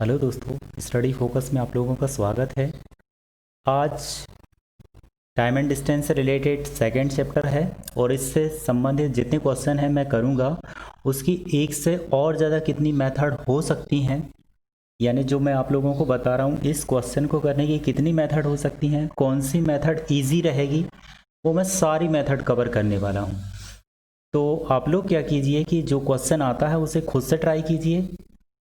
Hello दोस्तों, study focus में आप लोगों का स्वागत है। आज टाइम एंड डिस्टेंस से रिलेटेड सेकंड चैप्टर है और इससे संबंधित जितने क्वेश्चन हैं मैं करूंगा उसकी एक से और ज़्यादा कितनी मेथड हो सकती हैं, यानी जो मैं आप लोगों को बता रहा हूँ इस क्वेश्चन को करने की कितनी मेथड हो सकती हैं, कौन सी मेथड ईजी रहेगी, वो मैं सारी मेथड कवर करने वाला हूँ। तो आप लोग क्या कीजिए कि जो क्वेश्चन आता है उसे खुद से ट्राई कीजिए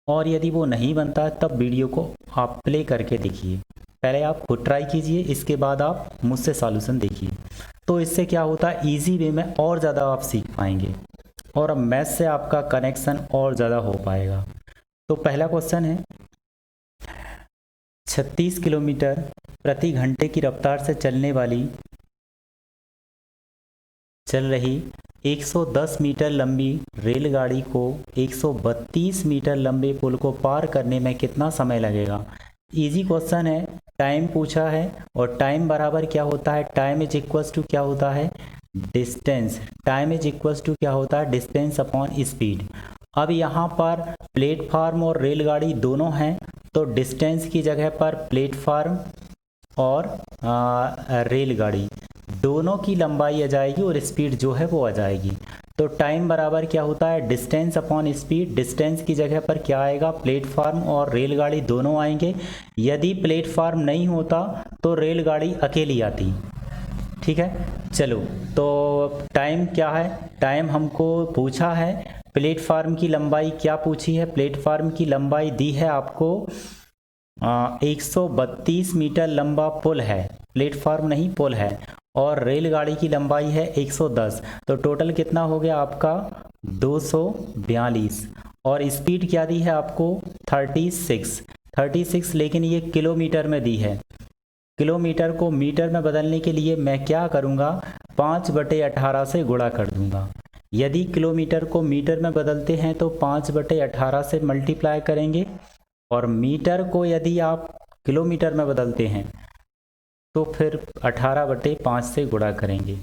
और यदि वो नहीं बनता तब वीडियो को आप प्ले करके देखिए। पहले आप खुद ट्राई कीजिए, इसके बाद आप मुझसे सॉल्यूशन देखिए। तो इससे क्या होता है, इजी वे में और ज़्यादा आप सीख पाएंगे और अब मैथ से आपका कनेक्शन और ज़्यादा हो पाएगा। तो पहला क्वेश्चन है, 36 किलोमीटर प्रति घंटे की रफ्तार से चल रही 110 मीटर लंबी रेलगाड़ी को 132 मीटर लंबे पुल को पार करने में कितना समय लगेगा। इजी क्वेश्चन है, टाइम पूछा है और टाइम बराबर क्या होता है, टाइम इज इक्वल्स टू क्या होता है, distance. Time is equals to क्या होता है, डिस्टेंस अपॉन स्पीड। अब यहाँ पर प्लेटफार्म और रेलगाड़ी दोनों हैं तो डिस्टेंस की जगह पर प्लेटफार्म और रेलगाड़ी दोनों की लंबाई आ जाएगी और स्पीड जो है वो आ जाएगी। तो टाइम बराबर क्या होता है, डिस्टेंस अपॉन स्पीड। डिस्टेंस की जगह पर क्या आएगा, प्लेटफार्म और रेलगाड़ी दोनों आएंगे। यदि प्लेटफार्म नहीं होता तो रेलगाड़ी अकेली आती। ठीक है, चलो तो टाइम क्या है, टाइम हमको पूछा है। प्लेटफार्म की लंबाई क्या पूछी है, प्लेटफार्म की लंबाई दी है आपको 132 मीटर लंबा पुल है, प्लेटफार्म नहीं पुल है, और रेलगाड़ी की लंबाई है 110। तो टोटल कितना हो गया आपका 242 और स्पीड क्या दी है आपको 36, लेकिन ये किलोमीटर में दी है। किलोमीटर को मीटर में बदलने के लिए मैं क्या करूँगा, 5/18 से गुणा कर दूंगा। यदि किलोमीटर को मीटर में बदलते हैं तो 5/18 से मल्टीप्लाई करेंगे और मीटर को यदि आप किलोमीटर में बदलते हैं तो फिर 18/5 से गुणा करेंगे।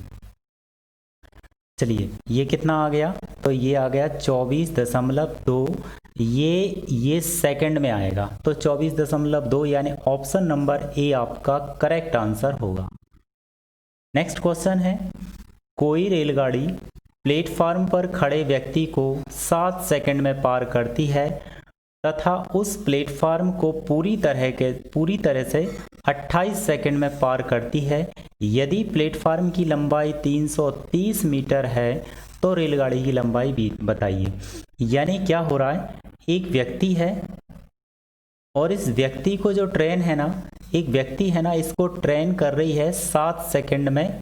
चलिए ये कितना आ गया, तो ये आ गया 24.2। ये सेकंड में आएगा तो 24.2 यानी ऑप्शन नंबर ए आपका करेक्ट आंसर होगा। नेक्स्ट क्वेश्चन है, कोई रेलगाड़ी प्लेटफार्म पर खड़े व्यक्ति को 7 सेकंड में पार करती है तथा उस प्लेटफार्म को पूरी तरह से 28 सेकंड में पार करती है। यदि प्लेटफार्म की लंबाई 330 मीटर है तो रेलगाड़ी की लंबाई भी बताइए। यानी क्या हो रहा है, एक व्यक्ति है और इस व्यक्ति को जो ट्रेन है ना, एक व्यक्ति है ना, इसको ट्रेन कर रही है 7 सेकंड में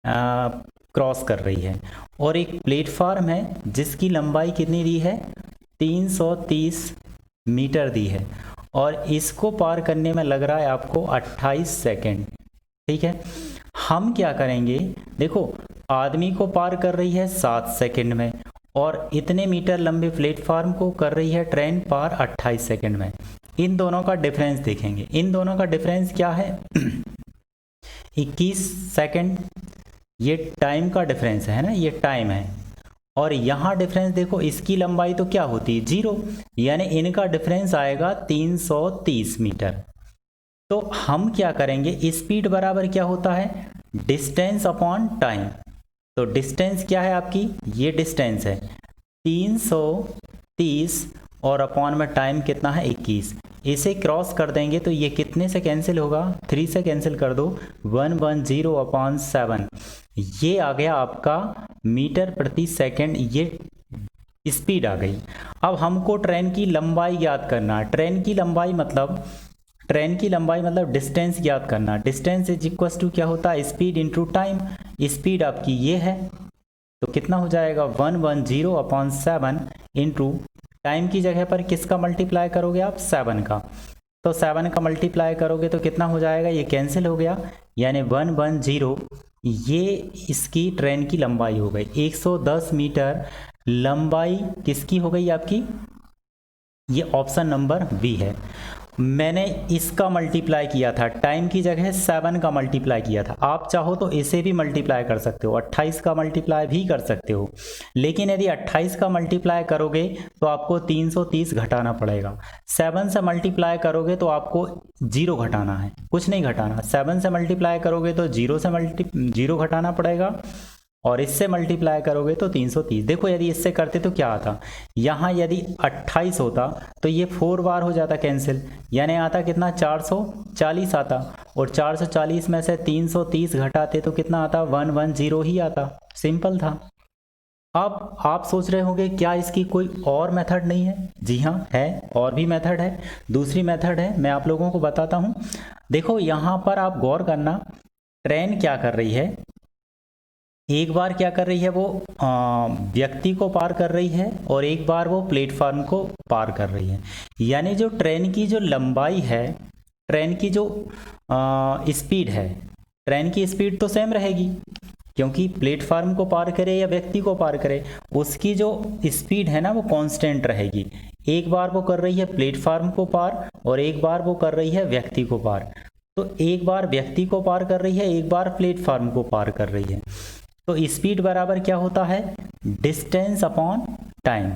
क्रॉस कर रही है, और एक प्लेटफार्म है जिसकी लंबाई कितनी दी है 330 मीटर दी है और इसको पार करने में लग रहा है आपको 28 सेकंड। ठीक है, हम क्या करेंगे, देखो आदमी को पार कर रही है 7 सेकंड में और इतने मीटर लंबे प्लेटफार्म को कर रही है ट्रेन पार 28 सेकंड में। इन दोनों का डिफरेंस देखेंगे, इन दोनों का डिफरेंस क्या है 21 सेकंड। ये टाइम का डिफरेंस है ना, ये टाइम है, और यहाँ डिफरेंस देखो, इसकी लंबाई तो क्या होती है 0, यानी इनका डिफरेंस आएगा 330 मीटर। तो हम क्या करेंगे, स्पीड बराबर क्या होता है, डिस्टेंस अपॉन टाइम। तो डिस्टेंस क्या है आपकी, ये डिस्टेंस है 330 और अपॉन में टाइम कितना है 21। इसे क्रॉस कर देंगे तो ये कितने से कैंसिल होगा, 3 से कैंसिल कर दो, 110/7। ये आ गया आपका मीटर प्रति सेकंड, ये स्पीड आ गई। अब हमको ट्रेन की लंबाई ज्ञात करना है। ट्रेन की लंबाई मतलब डिस्टेंस ज्ञात करना। डिस्टेंस इज इक्वल टू क्या होता है, स्पीड इंटू टाइम। स्पीड आपकी ये है तो कितना हो जाएगा 110/7 इंटू टाइम की जगह पर किसका मल्टीप्लाई करोगे आप, 7 का। तो 7 का मल्टीप्लाई करोगे तो कितना हो जाएगा, ये कैंसिल हो गया, यानी 110, ये इसकी ट्रेन की लंबाई हो गई। 110 मीटर लंबाई किसकी हो गई आपकी, ये ऑप्शन नंबर बी है। मैंने इसका मल्टीप्लाई किया था, टाइम की जगह 7 का मल्टीप्लाई किया था। आप चाहो तो इसे भी मल्टीप्लाई कर सकते हो, 28 का मल्टीप्लाई भी कर सकते हो, लेकिन यदि 28 का मल्टीप्लाई करोगे तो आपको 330 घटाना पड़ेगा। 7 से मल्टीप्लाई करोगे तो आपको 0 घटाना है, कुछ नहीं घटाना। 7 से मल्टीप्लाई करोगे तो 0 घटाना पड़ेगा, और इससे मल्टीप्लाई करोगे तो 330। देखो यदि इससे करते तो क्या आता, यहाँ यदि 28 होता तो ये 4 बार हो जाता कैंसिल, यानी आता कितना 440 आता, और 440 में से 330 घटाते तो कितना आता 110 ही आता। सिंपल था। अब आप सोच रहे होंगे क्या इसकी कोई और मेथड नहीं है? जी हाँ है, और भी मेथड है, दूसरी मेथड है, मैं आप लोगों को बताता हूँ। देखो यहाँ पर आप गौर करना, ट्रेन क्या कर रही है, एक बार क्या कर रही है वो व्यक्ति को पार कर रही है, और एक बार वो प्लेटफॉर्म को पार कर रही है। यानी जो ट्रेन की जो लंबाई है, ट्रेन की जो स्पीड है, ट्रेन की स्पीड तो सेम रहेगी, क्योंकि प्लेटफॉर्म को पार करे या व्यक्ति को पार करे, उसकी जो स्पीड है ना वो कांस्टेंट रहेगी। एक बार वो कर रही है प्लेटफॉर्म को पार, और एक बार वो कर रही है व्यक्ति को पार। तो एक बार व्यक्ति को पार कर रही है, एक बार प्लेटफॉर्म को पार कर रही है। तो स्पीड बराबर क्या होता है, डिस्टेंस अपॉन टाइम।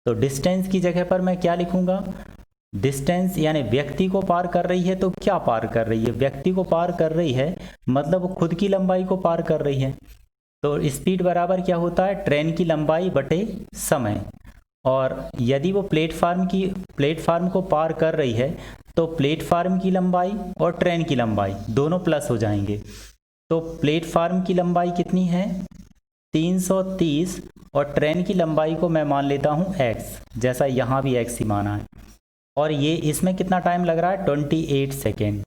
तो डिस्टेंस की जगह पर मैं क्या लिखूंगा, डिस्टेंस, यानी व्यक्ति को पार कर रही है तो क्या पार कर रही है, व्यक्ति को पार कर रही है, मतलब वो खुद की लंबाई को पार कर रही है। तो स्पीड बराबर क्या होता है, ट्रेन की लंबाई बटे समय। और यदि वो प्लेटफार्म को पार कर रही है तो प्लेटफार्म की लंबाई और ट्रेन की लंबाई दोनों प्लस हो जाएंगे। तो प्लेटफार्म की लंबाई कितनी है 330, और ट्रेन की लंबाई को मैं मान लेता हूँ x, जैसा यहाँ भी x ही माना है। और ये इसमें कितना टाइम लग रहा है 28 सेकेंड।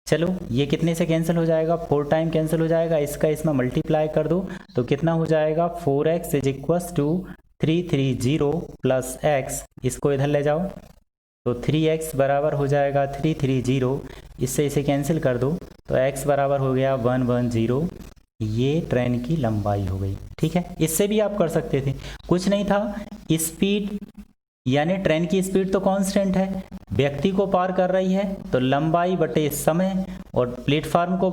चलो ये कितने से कैंसिल हो जाएगा, 4 टाइम कैंसिल हो जाएगा, इसका इसमें मल्टीप्लाई कर दो तो कितना हो जाएगा 4x = 330 प्लस x, इसको इधर ले जाओ तो 3x बराबर हो जाएगा 330, इससे इसे कैंसिल कर दो तो x बराबर हो गया 110। ये ट्रेन की लंबाई हो गई। ठीक है, इससे भी आप कर सकते थे, कुछ नहीं था, स्पीड यानी ट्रेन की स्पीड तो कांस्टेंट है, व्यक्ति को पार कर रही है तो लंबाई बटे समय, और प्लेटफार्म को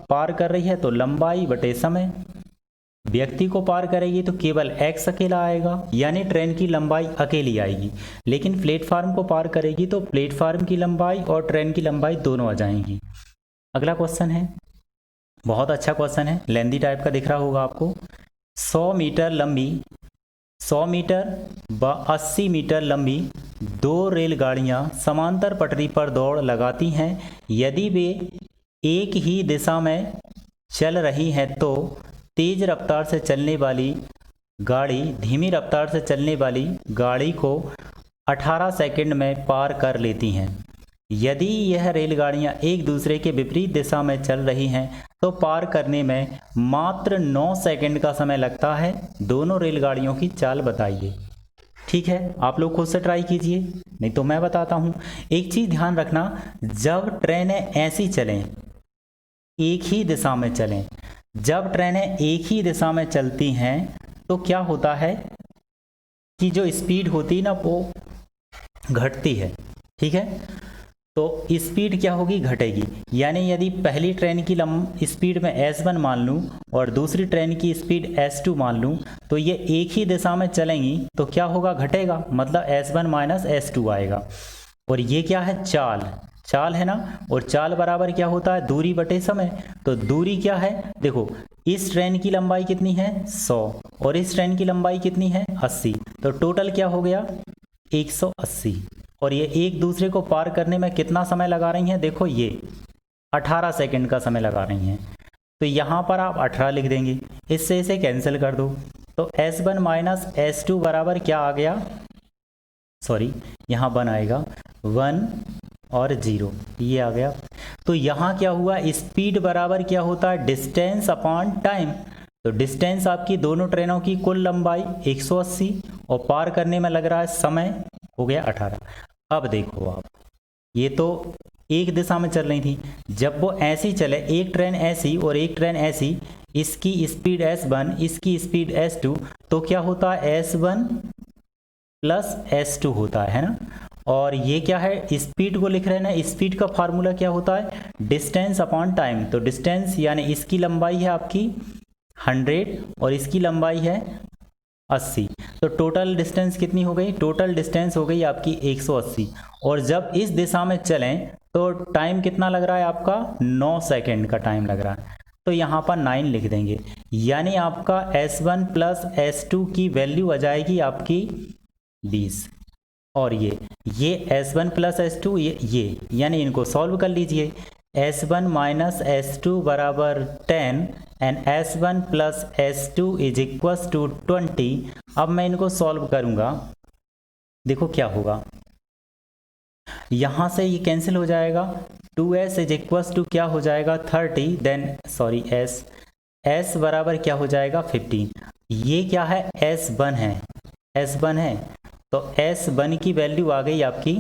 पार कर रही है तो लंबाई बटे समय। व्यक्ति को पार करेगी तो केवल x अकेला आएगा, यानी ट्रेन की लंबाई अकेली आएगी, लेकिन प्लेटफार्म को पार करेगी तो प्लेटफार्म की लंबाई और ट्रेन की लंबाई दोनों आ जाएंगी। अगला क्वेश्चन है, बहुत अच्छा क्वेश्चन है, लेंदी टाइप का दिख रहा होगा आपको। 100 मीटर लंबी 100 मीटर व 80 मीटर लंबी 2 रेलगाड़ियां समांतर पटरी पर दौड़ लगाती हैं। यदि वे एक ही दिशा में चल रही हैं तो तेज रफ्तार से चलने वाली गाड़ी धीमी रफ्तार से चलने वाली गाड़ी को 18 सेकंड में पार कर लेती हैं। यदि यह रेलगाड़ियां एक दूसरे के विपरीत दिशा में चल रही हैं तो पार करने में मात्र 9 सेकंड का समय लगता है। दोनों रेलगाड़ियों की चाल बताइए। ठीक है, आप लोग खुद से ट्राई कीजिए, नहीं तो मैं बताता हूँ। एक चीज़ ध्यान रखना, जब ट्रेनें ऐसी चलें, एक ही दिशा में चलें, जब ट्रेनें एक ही दिशा में चलती हैं तो क्या होता है कि जो स्पीड होती है ना वो घटती है। ठीक है, तो स्पीड क्या होगी, घटेगी। यानी यदि पहली ट्रेन की स्पीड में S1 मान लूँ और दूसरी ट्रेन की स्पीड S2 मान लूँ तो ये एक ही दिशा में चलेंगी तो क्या होगा, घटेगा, मतलब S1 - S2 आएगा। और ये क्या है, चाल है ना, और चाल बराबर क्या होता है, दूरी बटे समय। तो दूरी क्या है, देखो इस ट्रेन की लंबाई कितनी है 100 और इस ट्रेन की लंबाई कितनी है 80, तो टोटल क्या हो गया 180। और ये एक दूसरे को पार करने में कितना समय लगा रही हैं, देखो ये 18 सेकंड का समय लगा रही हैं। तो यहाँ पर आप 18 लिख देंगे, इससे इसे कैंसिल कर दो तो S1 - S2 बराबर क्या आ गया, सॉरी यहाँ 1 आएगा, 1 और 0 ये आ गया। तो यहाँ क्या हुआ, स्पीड बराबर क्या होता है, डिस्टेंस अपॉन टाइम। तो डिस्टेंस आपकी दोनों ट्रेनों की कुल लंबाई 180 और पार करने में लग रहा है समय हो गया 18। अब देखो आप, ये तो एक दिशा में चल रही थी, जब वो ऐसी चले, एक ट्रेन ऐसी और एक ट्रेन ऐसी, इसकी स्पीड S1 इसकी स्पीड S2, तो क्या होता है S1 + S2 होता है ना। और ये क्या है, स्पीड को लिख रहे हैं ना, स्पीड का फार्मूला क्या होता है, डिस्टेंस अपॉन टाइम। तो डिस्टेंस यानी इसकी लंबाई है आपकी 100 और इसकी लंबाई है 80, तो टोटल डिस्टेंस कितनी हो गई, टोटल डिस्टेंस हो गई आपकी 180। और जब इस दिशा में चलें तो टाइम कितना लग रहा है आपका, 9 सेकेंड का टाइम लग रहा है। तो यहाँ पर 9 लिख देंगे, यानी आपका S1 प्लस S2 की वैल्यू आ जाएगी आपकी 20। और ये S1 प्लस S2 ये यानी इनको सॉल्व कर लीजिए। S1 माइनस S2 बराबर 10 and S1 plus S2 is equals to 20। अब मैं इनको सॉल्व करूँगा, देखो क्या होगा, यहाँ से ये कैंसिल हो जाएगा, 2S इज इक्वल्स टू क्या हो जाएगा 30, देन सॉरी S बराबर क्या हो जाएगा 15। ये क्या है, S1 है, S1 है, तो S1 की वैल्यू आ गई आपकी,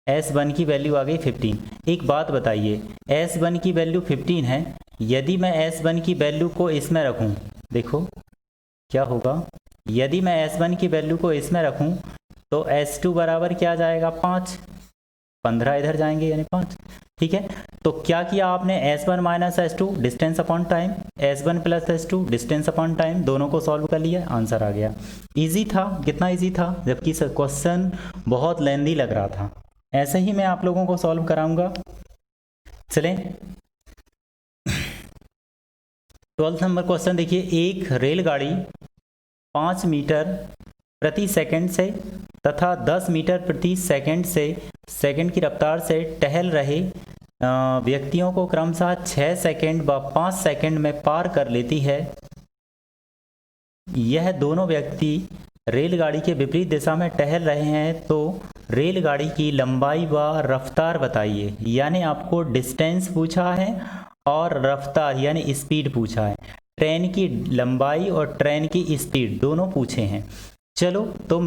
S1 की वैल्यू आ गई 15। एक बात बताइए, S1 की वैल्यू 15 है, यदि मैं S1 की वैल्यू को इसमें रखूं, देखो क्या होगा, यदि मैं S1 की वैल्यू को इसमें रखूं तो S2 बराबर क्या आ जाएगा 5, 15 इधर जाएंगे यानी 5। ठीक है, तो क्या किया आपने, S1 minus S2 distance upon time, S1 plus S2 distance upon time, दोनों को सॉल्व कर लिया, आंसर आ गया। इजी था, कितना इजी था, जबकि क्वेश्चन बहुत लेंदी लग रहा था। ऐसे ही मैं आप लोगों को सॉल्व कराऊंगा। चलें 12 नंबर क्वेश्चन देखिए, एक रेलगाड़ी 5 मीटर प्रति सेकंड से तथा 10 मीटर प्रति सेकंड से सेकंड की रफ्तार से टहल रहे व्यक्तियों को क्रमशः 6 सेकंड व 5 सेकंड में पार कर लेती है। यह दोनों व्यक्ति रेलगाड़ी के विपरीत दिशा में टहल रहे हैं, तो रेलगाड़ी की लंबाई व रफ्तार बताइए। यानी आपको डिस्टेंस पूछा है और रफ्तार यानी स्पीड पूछा है, ट्रेन की लंबाई और ट्रेन की स्पीड दोनों पूछे हैं। चलो तो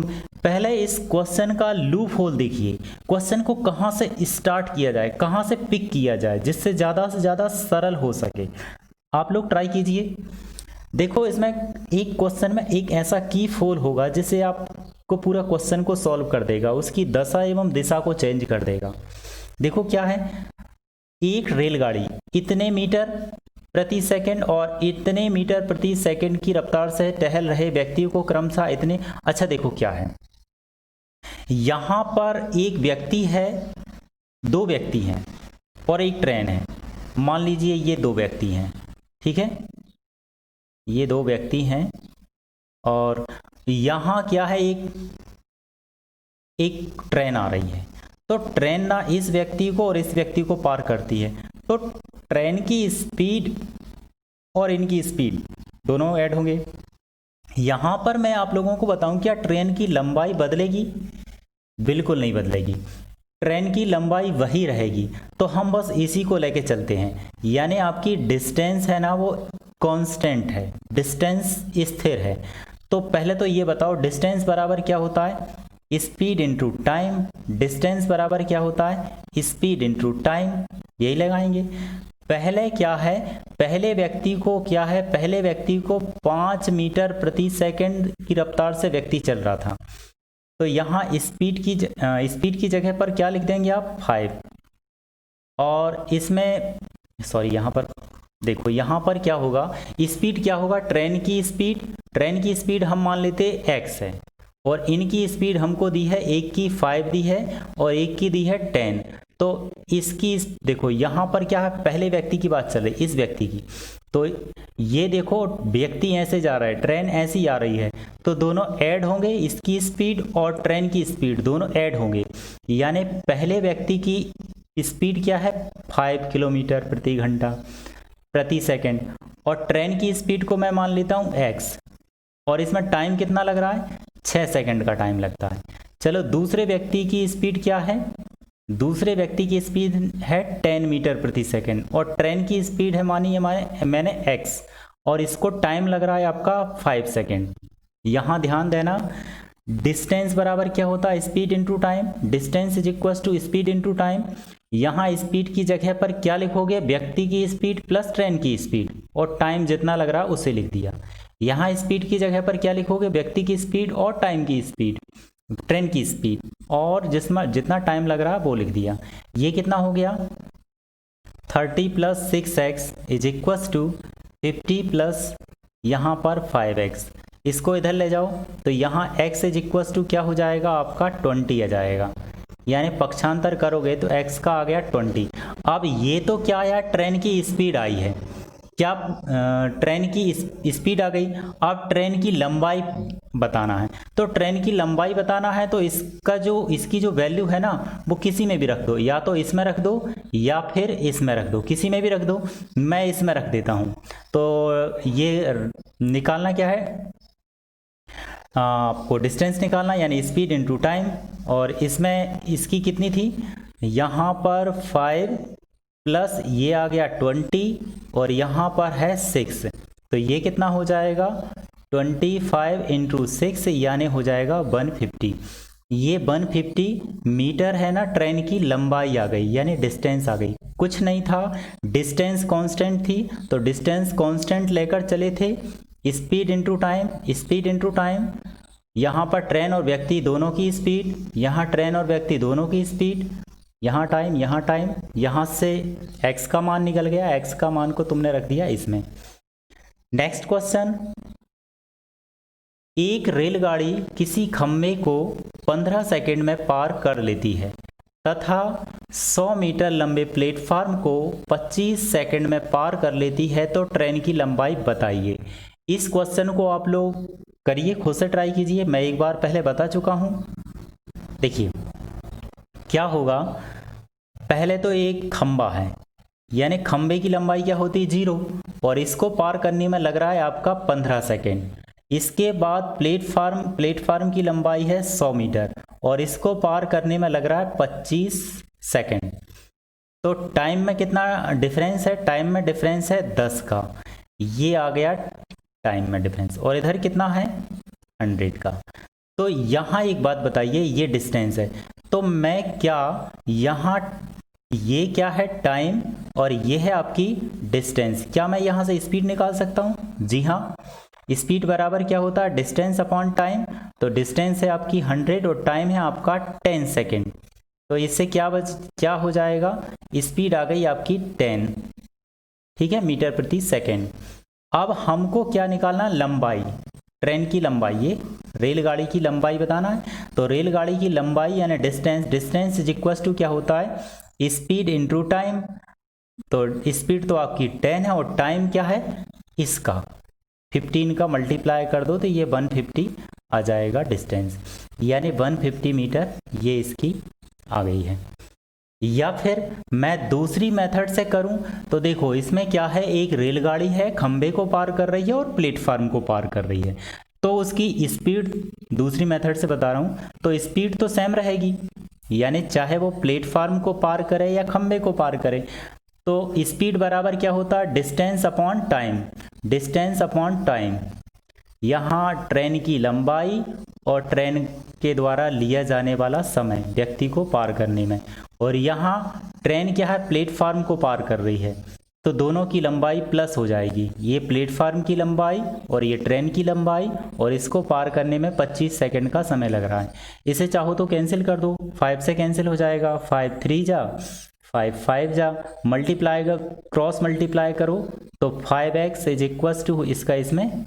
पहले इस क्वेश्चन का लूप होल देखिए, क्वेश्चन को कहाँ से स्टार्ट किया जाए, कहाँ से पिक किया जाए जिससे ज़्यादा से ज़्यादा सरल हो सके। आप लोग ट्राई कीजिए। देखो इसमें एक क्वेश्चन में एक ऐसा की फोल होगा जिससे आपको पूरा क्वेश्चन को सॉल्व कर देगा, उसकी दशा एवं दिशा को चेंज कर देगा। देखो क्या है, एक रेलगाड़ी इतने मीटर प्रति सेकंड और इतने मीटर प्रति सेकंड की रफ्तार से टहल रहे व्यक्तियों को क्रमशः इतने। अच्छा देखो क्या है, यहां पर एक व्यक्ति है, 2 व्यक्ति हैं और एक ट्रेन है। मान लीजिए ये 2 व्यक्ति हैं, ठीक है, ये 2 व्यक्ति हैं और यहां क्या है, एक ट्रेन आ रही है। तो ट्रेन ना इस व्यक्ति को और इस व्यक्ति को पार करती है, तो ट्रेन की स्पीड और इनकी स्पीड दोनों ऐड होंगे। यहाँ पर मैं आप लोगों को बताऊं, क्या ट्रेन की लंबाई बदलेगी? बिल्कुल नहीं बदलेगी, ट्रेन की लंबाई वही रहेगी। तो हम बस इसी को लेके चलते हैं, यानी आपकी डिस्टेंस है ना वो कांस्टेंट है, डिस्टेंस स्थिर है। तो पहले तो ये बताओ डिस्टेंस बराबर क्या होता है, स्पीड इनटू टाइम। डिस्टेंस बराबर क्या होता है, स्पीड इनटू टाइम, यही लगाएंगे। पहले क्या है, पहले व्यक्ति को क्या है, पहले व्यक्ति को 5 मीटर प्रति सेकंड की रफ्तार से व्यक्ति चल रहा था, तो यहाँ स्पीड की जगह पर क्या लिख देंगे आप 5। और इसमें सॉरी यहाँ पर देखो, यहाँ पर क्या होगा, स्पीड क्या होगा, ट्रेन की स्पीड हम मान लेते x है और इनकी स्पीड हमको दी है, एक की 5 दी है और एक की दी है 10। तो इसकी देखो यहाँ पर क्या है, पहले व्यक्ति की बात चल रही, इस व्यक्ति की। तो ये देखो व्यक्ति ऐसे जा रहा है, ट्रेन ऐसी आ रही है, तो दोनों ऐड होंगे, इसकी स्पीड और ट्रेन की स्पीड दोनों ऐड होंगे। यानी पहले व्यक्ति की स्पीड क्या है 5 किलोमीटर प्रति घंटा प्रति सेकंड और ट्रेन की स्पीड को मैं मान लेता हूँ x, और इसमें टाइम कितना लग रहा है, 6 सेकंड का टाइम लगता है। चलो दूसरे व्यक्ति की स्पीड क्या है, दूसरे व्यक्ति की स्पीड है 10 मीटर प्रति सेकंड और ट्रेन की स्पीड है मानिए मैंने x, और इसको टाइम लग रहा है आपका 5 सेकंड। यहाँ ध्यान देना, डिस्टेंस बराबर क्या होता है, speed into time. Distance is equal to speed into time. यहाँ स्पीड की जगह पर क्या लिखोगे, व्यक्ति की स्पीड प्लस ट्रेन की स्पीड, और टाइम जितना लग रहा है उसे लिख दिया। यहाँ स्पीड की जगह पर क्या लिखोगे, व्यक्ति की स्पीड और टाइम की स्पीड। ट्रेन की स्पीड, और जिसमें जितना टाइम लग रहा है वो लिख दिया। ये कितना हो गया, 30 + 6x is equals to 50 plus यहाँ पर 5x। इसको इधर ले जाओ तो यहाँ x इज इक्वस टू क्या हो जाएगा आपका 20 आ जाएगा, यानी पक्षांतर करोगे तो x का आ गया 20। अब ये तो क्या आया, ट्रेन की स्पीड आई है, क्या ट्रेन की स्पीड आ गई। अब ट्रेन की लंबाई बताना है, तो ट्रेन की लंबाई बताना है तो इसकी जो वैल्यू है ना वो किसी में भी रख दो, या तो इसमें रख दो या फिर इसमें रख दो, किसी में भी रख दो। मैं इसमें रख देता हूँ। तो ये निकालना क्या है, आपको डिस्टेंस निकालना, यानी स्पीड इनटू टाइम। और इसमें इसकी कितनी थी, यहाँ पर 5 प्लस ये आ गया 20 और यहाँ पर है 6, तो ये कितना हो जाएगा 25 × 6 यानी हो जाएगा 150। ये 150 मीटर है ना, ट्रेन की लंबाई आ गई, यानी डिस्टेंस आ गई। कुछ नहीं था, डिस्टेंस कांस्टेंट थी तो डिस्टेंस कांस्टेंट लेकर चले थे, speed into time, speed into time. यहाँ पर ट्रेन और व्यक्ति दोनों की स्पीड, यहाँ ट्रेन और व्यक्ति दोनों की स्पीड, यहाँ टाइम, यहाँ टाइम, यहाँ से x का मान निकल गया, x का मान को तुमने रख दिया इसमें। नेक्स्ट क्वेश्चन, एक रेलगाड़ी किसी खंभे को 15 सेकंड में पार कर लेती है तथा 100 मीटर लंबे प्लेटफार्म को 25 सेकंड में पार कर लेती है, तो ट्रेन की लंबाई बताइए। इस क्वेश्चन को आप लोग करिए, खुद से ट्राई कीजिए, मैं एक बार पहले बता चुका हूँ। देखिए क्या होगा, पहले तो एक खंबा है, यानी खंबे की लंबाई क्या होती है 0, और इसको पार करने में लग रहा है आपका 15 सेकेंड। इसके बाद प्लेटफार्म की लंबाई है 100 मीटर और इसको पार करने में लग रहा है 25 सेकेंड। तो टाइम में कितना डिफरेंस है, टाइम में डिफरेंस है 10 का, ये आ गया टाइम में डिफरेंस, और इधर कितना है 100 का। तो यहाँ एक बात बताइए, ये डिस्टेंस है, तो मैं क्या यहाँ, ये क्या है टाइम और ये है आपकी डिस्टेंस, क्या मैं यहाँ से स्पीड निकाल सकता हूँ? जी हाँ, स्पीड बराबर क्या होता है डिस्टेंस अपॉन टाइम। तो डिस्टेंस है आपकी 100 और टाइम है आपका 10 सेकेंड। तो इससे क्या हो जाएगा, स्पीड आ गई आपकी 10, ठीक है, मीटर प्रति सेकेंड। अब हमको क्या निकालना, लंबाई, ट्रेन की लंबाई, ये रेलगाड़ी की लंबाई बताना है। तो रेलगाड़ी की लंबाई यानी डिस्टेंस इज इक्वल टू क्या होता है, स्पीड इनटू टाइम। तो स्पीड तो आपकी 10 है और टाइम क्या है इसका 15 का मल्टीप्लाई कर दो तो ये 150 आ जाएगा डिस्टेंस, यानी 150 मीटर ये इसकी आ गई है। या फिर मैं दूसरी मेथड से करूं तो देखो इसमें क्या है, एक रेलगाड़ी है, खंबे को पार कर रही है और प्लेटफार्म को पार कर रही है, तो उसकी स्पीड दूसरी मेथड से बता रहा हूं, तो स्पीड तो सेम रहेगी, यानी चाहे वो प्लेटफार्म को पार करे या खंबे को पार करे। तो स्पीड बराबर क्या होता है distance upon time, distance upon time. यहाँ ट्रेन की लंबाई और ट्रेन के द्वारा लिया जाने वाला समय व्यक्ति को पार करने में, और यहाँ ट्रेन क्या है प्लेटफार्म को पार कर रही है, तो दोनों की लंबाई प्लस हो जाएगी, ये प्लेटफार्म की लंबाई और ये ट्रेन की लंबाई, और इसको पार करने में 25 सेकंड का समय लग रहा है। इसे चाहो तो कैंसिल कर दो, 5 से कैंसिल हो जाएगा, 5 3 जा 5 5 जा, मल्टीप्लाई का क्रॉस मल्टीप्लाई करो तो 5x इज इक्वस टू इसका इसमें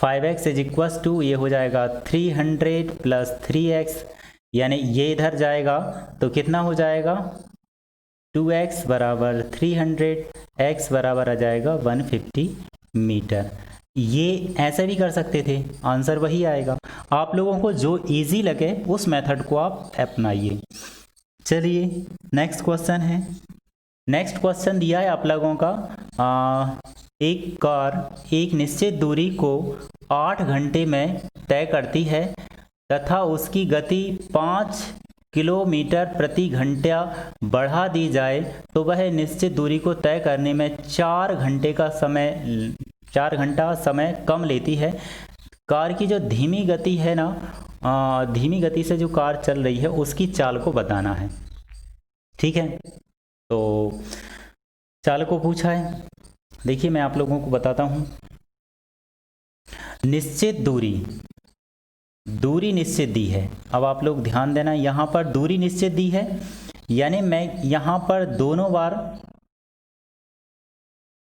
5x इज इक्वस टू ये हो जाएगा 300 प्लस 3x, यानी ये इधर जाएगा तो कितना हो जाएगा 2x बराबर 300, x बराबर आ जाएगा 150 मीटर। ये ऐसे भी कर सकते थे, आंसर वही आएगा। आप लोगों को जो इजी लगे उस मेथड को आप अपनाइए। चलिए नेक्स्ट क्वेश्चन है, नेक्स्ट क्वेश्चन दिया है आप लोगों का, एक कार एक निश्चित दूरी को 8 घंटे में तय करती है तथा उसकी गति 5 किलोमीटर प्रति घंटा बढ़ा दी जाए तो वह निश्चित दूरी को तय करने में 4 घंटा समय कम लेती है। कार की जो धीमी गति है ना, धीमी गति से जो कार चल रही है उसकी चाल को बताना है, ठीक है। तो चाल को पूछा है, देखिए मैं आप लोगों को बताता हूँ। निश्चित दूरी दूरी निश्चित दी है। अब आप लोग ध्यान देना, यहाँ पर दूरी निश्चित दी है, यानी मैं यहाँ पर दोनों बार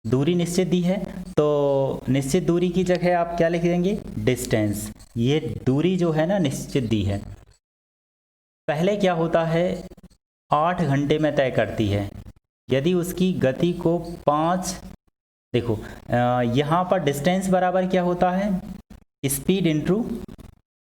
दूरी निश्चित दी है, तो निश्चित दूरी की जगह आप क्या लिख देंगे, डिस्टेंस। ये दूरी जो है ना निश्चित दी है। पहले क्या होता है, 8 घंटे में तय करती है। यदि उसकी गति को 5, देखो यहाँ पर डिस्टेंस बराबर क्या होता है, स्पीड इनटू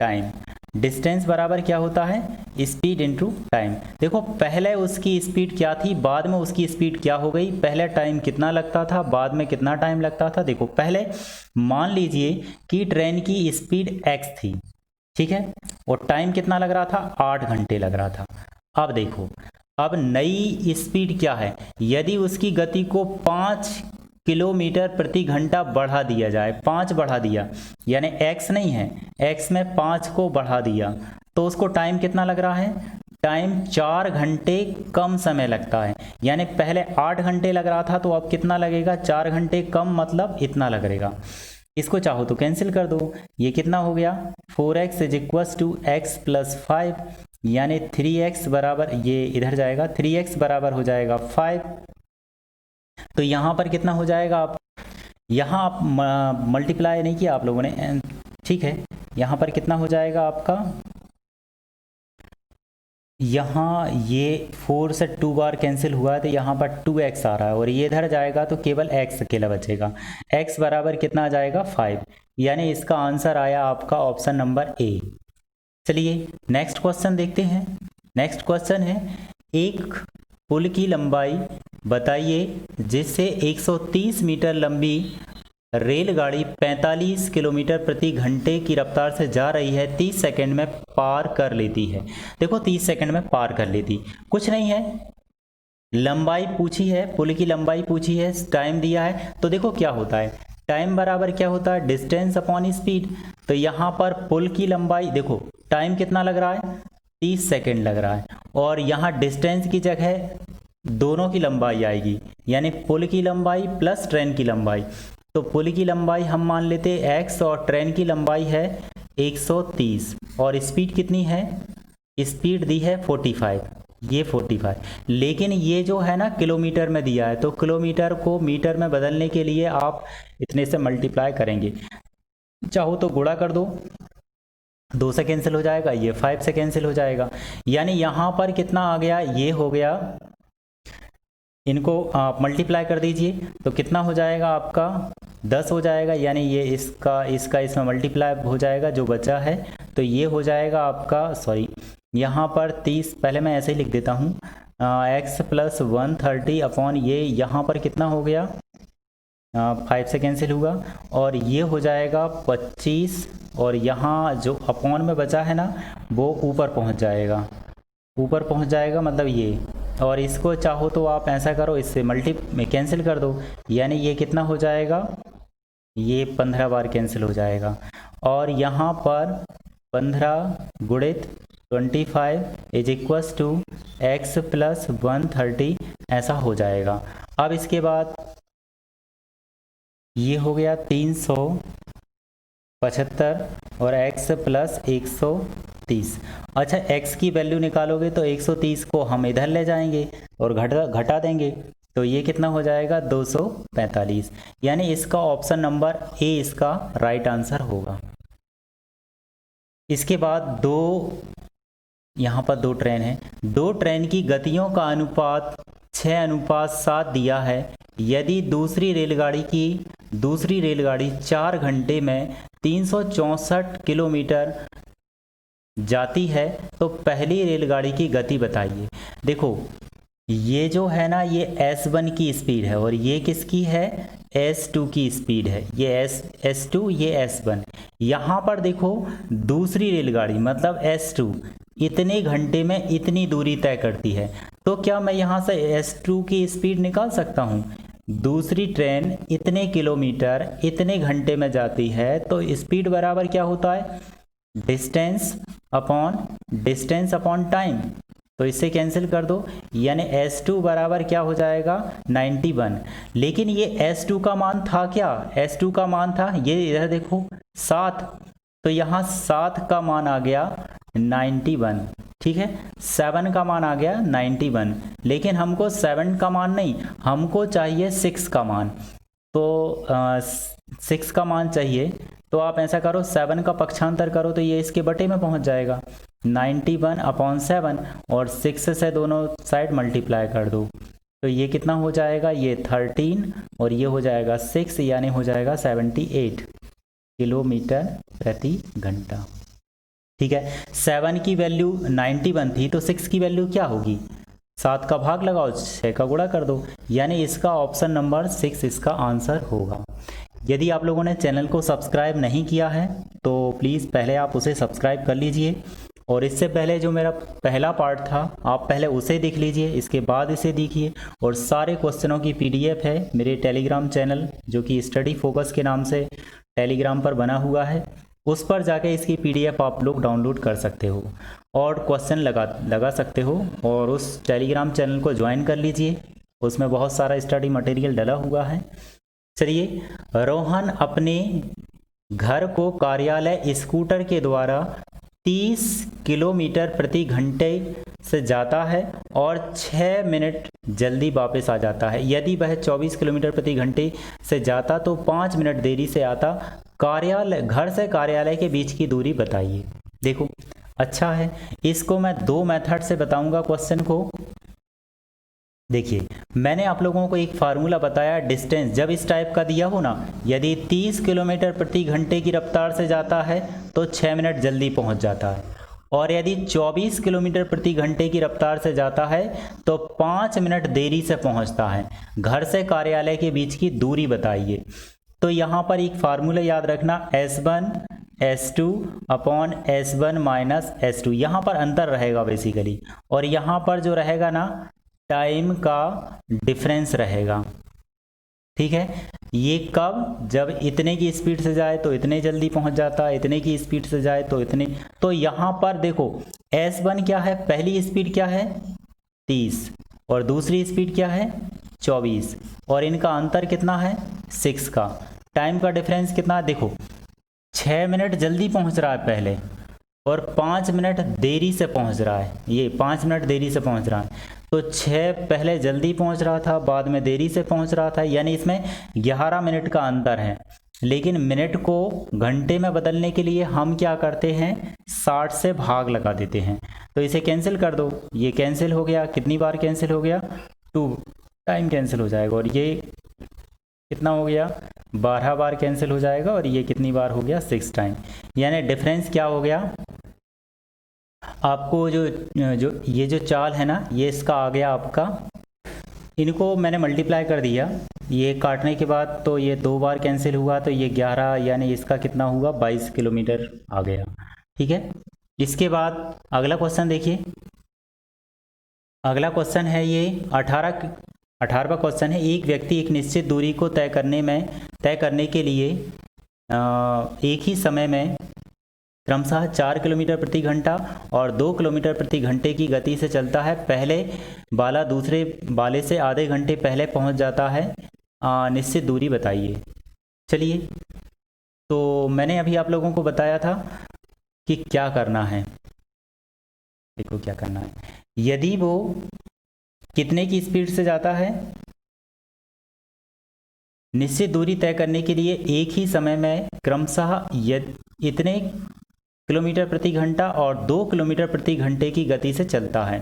टाइम। डिस्टेंस बराबर क्या होता है, स्पीड इनटू टाइम। देखो पहले उसकी स्पीड क्या थी, बाद में उसकी स्पीड क्या हो गई। पहले टाइम कितना लगता था, बाद में कितना टाइम लगता था। देखो पहले मान लीजिए कि ट्रेन की स्पीड x थी, ठीक है, और टाइम कितना लग रहा था, 8 घंटे लग रहा था। अब देखो अब नई स्पीड क्या है, यदि उसकी गति को 5 किलोमीटर प्रति घंटा बढ़ा दिया जाए, 5 बढ़ा दिया, यानी x नहीं है, x में 5 को बढ़ा दिया, तो उसको टाइम कितना लग रहा है, टाइम 4 घंटे कम समय लगता है। यानी पहले 8 घंटे लग रहा था, तो अब कितना लगेगा, 4 घंटे कम, मतलब इतना लगेगा। इसको चाहो तो कैंसिल कर दो, ये कितना हो गया, 4x is equals to x plus 5, यानी 3x बराबर, ये इधर जाएगा, 3x बराबर हो जाएगा 5। तो यहाँ पर कितना हो जाएगा, आप यहाँ आप मल्टीप्लाई नहीं किया आप लोगों ने, ठीक है, यहाँ पर कितना हो जाएगा आपका, यहाँ ये 4 से 2 बार कैंसिल हुआ है, तो यहाँ पर 2x आ रहा है, और ये इधर जाएगा तो केवल x अकेला बचेगा। x बराबर कितना आ जाएगा, 5, यानी इसका आंसर आया आपका ऑप्शन नंबर ए। चलिए नेक्स्ट क्वेश्चन देखते हैं। नेक्स्ट क्वेश्चन है, एक पुल की लंबाई बताइए जिससे 130 मीटर लंबी रेलगाड़ी 45 किलोमीटर प्रति घंटे की रफ्तार से जा रही है, 30 सेकंड में पार कर लेती है। देखो 30 सेकंड में पार कर लेती, कुछ नहीं है, लंबाई पूछी है, पुल की लंबाई पूछी है, टाइम दिया है, तो देखो क्या होता है, टाइम बराबर क्या होता है, डिस्टेंस अपॉन स्पीड। तो यहाँ पर पुल की लंबाई, देखो टाइम कितना लग रहा है, 30 सेकंड लग रहा है, और यहाँ डिस्टेंस की जगह दोनों की लंबाई आएगी, यानी पुल की लंबाई प्लस ट्रेन की लंबाई। तो पुल की लंबाई हम मान लेते हैं x, और ट्रेन की लंबाई है 130, और स्पीड कितनी है, स्पीड दी है 45, ये 45, लेकिन ये जो है ना किलोमीटर में दिया है, तो किलोमीटर को मीटर में बदलने के लिए आप इतने से मल्टीप्लाई करेंगे, चाहो तो गुणा कर दो, 2 से कैंसिल हो जाएगा, ये 5 से कैंसिल हो जाएगा, यानी यहाँ पर कितना आ गया, ये हो गया, इनको आप मल्टीप्लाई कर दीजिए तो कितना हो जाएगा आपका, 10 हो जाएगा, यानी ये इसका इसमें मल्टीप्लाई हो जाएगा जो बचा है, तो ये हो जाएगा आपका, सॉरी यहाँ पर 30, पहले मैं ऐसे ही लिख देता हूँ, x प्लस 130 अपॉन ये, यहाँ पर कितना हो गया, 5 से कैंसिल हुआ, और ये हो जाएगा 25, और यहाँ जो अपॉन में बचा है ना वो ऊपर पहुँच जाएगा, ऊपर पहुँच जाएगा, मतलब ये, और इसको चाहो तो आप ऐसा करो, इससे कैंसिल कर दो, यानी ये कितना हो जाएगा, ये 15 बार कैंसिल हो जाएगा, और यहाँ पर 15 गुणित 25 is equals to x plus 130 ऐसा हो जाएगा। अब इसके बाद ये हो गया 375 और x प्लस 130। अच्छा x की वैल्यू निकालोगे तो 130 को हम इधर ले जाएंगे और घटा देंगे, तो ये कितना हो जाएगा 245, यानी इसका ऑप्शन नंबर ए इसका राइट आंसर होगा। इसके बाद यहाँ पर 2 ट्रेन है, 2 ट्रेन की गतियों का अनुपात 6:7 दिया है। यदि दूसरी रेलगाड़ी 4 घंटे में 364 किलोमीटर जाती है तो पहली रेलगाड़ी की गति बताइए। देखो ये जो है ना ये S1 की स्पीड है और ये किसकी है, S2 की स्पीड है, ये S2 ये S1। यहाँ पर देखो दूसरी रेलगाड़ी मतलब S2 इतने घंटे में इतनी दूरी तय करती है, तो क्या मैं यहाँ से S2 की स्पीड निकाल सकता हूँ। दूसरी ट्रेन इतने किलोमीटर इतने घंटे में जाती है तो स्पीड बराबर क्या होता है, डिस्टेंस अपॉन टाइम। तो इससे कैंसिल कर दो, यानी S2 बराबर क्या हो जाएगा 91। लेकिन ये S2 का मान था क्या, S2 का मान था ये इधर देखो 7, तो यहाँ 7 का मान आ गया 91, ठीक है। 7 का मान आ गया 91, लेकिन हमको 7 का मान नहीं, हमको चाहिए 6 का मान। तो 6 का मान चाहिए, तो आप ऐसा करो 7 का पक्षांतर करो तो ये इसके बटे में पहुंच जाएगा 91/7, और 6 से दोनों साइड मल्टीप्लाई कर दो तो ये कितना हो जाएगा, ये 13 और ये हो जाएगा 6, यानी हो जाएगा 78 किलोमीटर प्रति घंटा, ठीक है। 7 की वैल्यू 91 थी तो 6 की वैल्यू क्या होगी, 7 का भाग लगाओ 6 का गुणा कर दो, यानी इसका ऑप्शन नंबर 6 इसका आंसर होगा। यदि आप लोगों ने चैनल को सब्सक्राइब नहीं किया है तो प्लीज़ पहले आप उसे सब्सक्राइब कर लीजिए, और इससे पहले जो मेरा पहला पार्ट था आप पहले उसे देख लीजिए, इसके बाद इसे देखिए। और सारे क्वेश्चनों की PDF है मेरे टेलीग्राम चैनल जो कि स्टडी फोकस के नाम से टेलीग्राम पर बना हुआ है, उस पर जाके इसकी PDF आप लोग डाउनलोड कर सकते हो और क्वेश्चन लगा सकते हो, और उस टेलीग्राम चैनल को ज्वाइन कर लीजिए, उसमें बहुत सारा स्टडी मटेरियल डला हुआ है। चलिए, रोहन अपने घर को कार्यालय स्कूटर के द्वारा 30 किलोमीटर प्रति घंटे से जाता है और 6 मिनट जल्दी वापस आ जाता है। यदि वह 24 किलोमीटर प्रति घंटे से जाता तो 5 मिनट देरी से आता। कार्यालय, घर से कार्यालय के बीच की दूरी बताइए। देखो अच्छा है, इसको मैं 2 मेथड से बताऊंगा क्वेश्चन को। देखिए, मैंने आप लोगों को एक फार्मूला बताया, डिस्टेंस जब इस टाइप का दिया हो ना, यदि 30 किलोमीटर प्रति घंटे की रफ्तार से जाता है तो 6 मिनट जल्दी पहुंच जाता है, और यदि 24 किलोमीटर प्रति घंटे की रफ्तार से जाता है तो 5 मिनट देरी से पहुंचता है। घर से कार्यालय के बीच की दूरी बताइए। तो यहाँ पर एक फार्मूला याद रखना, S1 S2 upon S1 minus S2, यहाँ पर अंतर रहेगा बेसिकली, और यहाँ पर जो रहेगा ना टाइम का डिफरेंस रहेगा, ठीक है। ये कब, जब इतने की स्पीड से जाए तो इतने जल्दी पहुंच जाता है, इतने की स्पीड से जाए तो इतने। तो यहाँ पर देखो S1 क्या है, पहली स्पीड क्या है 30 और दूसरी स्पीड क्या है 24, और इनका अंतर कितना है 6 का। टाइम का डिफरेंस कितना, देखो 6 मिनट जल्दी पहुंच रहा है पहले और 5 मिनट देरी से पहुंच रहा है, ये 5 मिनट देरी से पहुंच रहा है। तो 6 पहले जल्दी पहुंच रहा था, बाद में देरी से पहुंच रहा था, यानी इसमें 11 मिनट का अंतर है। लेकिन मिनट को घंटे में बदलने के लिए हम क्या करते हैं, 60 से भाग लगा देते हैं। तो इसे कैंसिल कर दो, ये कैंसिल हो गया, कितनी बार कैंसिल हो गया 2 टाइम कैंसिल हो जाएगा, और ये कितना हो गया 12 बार कैंसिल हो जाएगा, और ये कितनी बार हो गया 6 टाइम। यानी डिफरेंस क्या हो गया, आपको जो ये जो चाल है ना, ये इसका आ गया आपका, इनको मैंने मल्टीप्लाई कर दिया, ये काटने के बाद तो ये 2 बार कैंसिल हुआ, तो ये 11, यानी इसका कितना हुआ 22 किलोमीटर आ गया, ठीक है। इसके बाद अगला क्वेश्चन देखिए, अगला क्वेश्चन है ये 18वां क्वेश्चन है। एक व्यक्ति एक निश्चित दूरी को तय करने के लिए एक ही समय में क्रमशः 4 किलोमीटर प्रति घंटा और 2 किलोमीटर प्रति घंटे की गति से चलता है। पहले बाला दूसरे बाले से आधे घंटे पहले पहुंच जाता है, निश्चित दूरी बताइए। चलिए, तो मैंने अभी आप लोगों को बताया था कि क्या करना है, देखो क्या करना है। यदि वो कितने की स्पीड से जाता है, निश्चित दूरी तय करने के लिए एक ही समय में क्रमशः इतने किलोमीटर प्रति घंटा और 2 किलोमीटर प्रति घंटे की गति से चलता है,